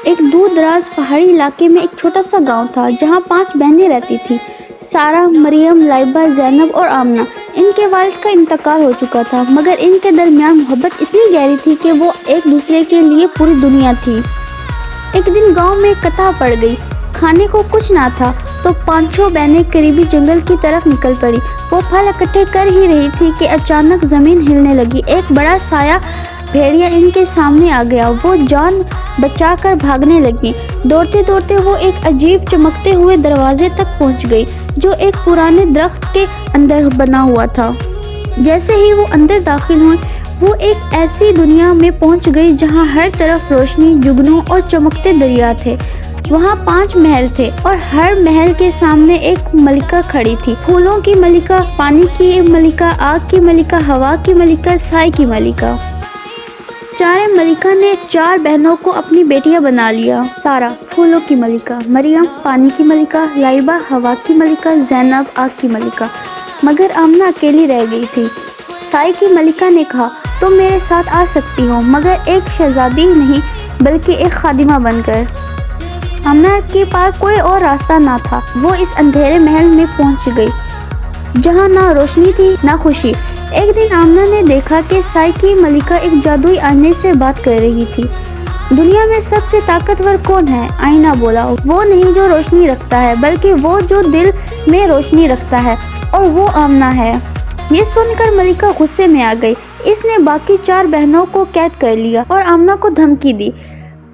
ایک دور دراز پہاڑی علاقے میں ایک چھوٹا سا گاؤں تھا جہاں 5 بہنیں رہتی تھیں، سارہ، مریم، لائبہ، زینب اور آمنہ۔ ان کے والد کا انتقال ہو چکا تھا، مگر ان کے درمیان محبت اتنی گہری تھی کہ وہ ایک دوسرے کے لیے پوری دنیا تھی۔ ایک دن گاؤں میں قحط پڑ گئی، کھانے کو کچھ نہ تھا، تو 5 بہنیں قریبی جنگل کی طرف نکل پڑی۔ وہ پھل اکٹھے کر ہی رہی تھی کہ اچانک زمین ہلنے لگی۔ ایک بڑا سایہ بھیڑیا ان کے سامنے آ گیا۔ وہ جان بچا کر بھاگنے لگی۔ دوڑتے دوڑتے وہ ایک عجیب چمکتے ہوئے دروازے تک پہنچ گئی جو ایک پرانے درخت کے اندر بنا ہوا تھا۔ جیسے ہی وہ اندر داخل ہوئی، وہ ایک ایسی دنیا میں پہنچ گئی جہاں ہر طرف روشنی، جگنو اور چمکتے دریا تھے۔ وہاں 5 محل تھے اور ہر محل کے سامنے ایک ملکہ کھڑی تھی۔ پھولوں کی ملکہ، پانی کی ملکہ، آگ کی ملکہ، ہوا کی ملکہ، سائے کی ملکہ۔ چاروں ملکہ نے 4 بہنوں کو اپنی بیٹیاں بنا لیا۔ سارہ پھولوں کی ملکہ، مریم پانی کی ملکہ، لائبہ ہوا کی ملکہ، زینب آگ کی ملکہ، مگر آمنہ اکیلی رہ گئی تھی۔ سائے کی ملکہ نے کہا، تم میرے ساتھ آ سکتی ہو، مگر ایک شہزادی نہیں بلکہ ایک خادمہ بن کر۔ آمنہ کے پاس کوئی اور راستہ نہ تھا۔ وہ اس اندھیرے محل میں پہنچ گئی جہاں نہ روشنی تھی نہ خوشی۔ ایک دن آمنہ نے دیکھا کہ سائے کی ملکہ ایک جادوئی آئینے سے بات کر رہی تھی۔ دنیا میں سب سے طاقتور کون ہے؟ آئینہ بولا، وہ نہیں جو روشنی رکھتا ہے، بلکہ وہ جو دل میں روشنی رکھتا ہے، اور وہ آمنہ ہے۔ یہ سن کر ملکہ غصے میں آ گئی۔ اس نے باقی 4 بہنوں کو قید کر لیا اور آمنہ کو دھمکی دی،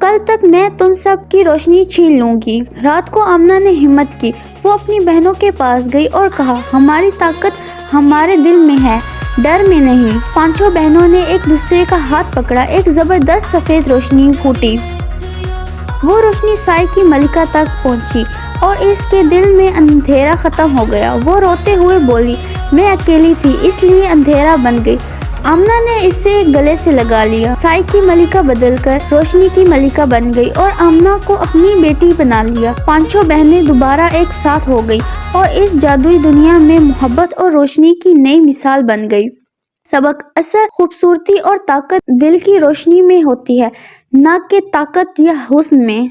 کل تک میں تم سب کی روشنی چھین لوں گی۔ رات کو آمنہ نے ہمت کی، وہ اپنی بہنوں کے پاس گئی اور کہا، ہماری طاقت ہمارے دل میں ہے، ڈر میں نہیں۔ 5 بہنوں نے ایک دوسرے کا ہاتھ پکڑا، ایک زبردست سفید روشنی پھوٹی۔ وہ روشنی سائے کی ملکہ تک پہنچی اور اس کے دل میں اندھیرا ختم ہو گیا۔ وہ روتے ہوئے بولی، میں اکیلی تھی اس لیے اندھیرا بن گئی۔ آمنہ نے اسے گلے سے لگا لیا۔ سائے کی ملکہ بدل کر روشنی کی ملکہ بن گئی اور آمنہ کو اپنی بیٹی بنا لیا۔ 5 بہنیں دوبارہ ایک ساتھ ہو گئیں اور اس جادوئی دنیا میں محبت اور روشنی کی نئی مثال بن گئی۔ سبق: اصل خوبصورتی اور طاقت دل کی روشنی میں ہوتی ہے، نہ کہ طاقت یا حسن میں۔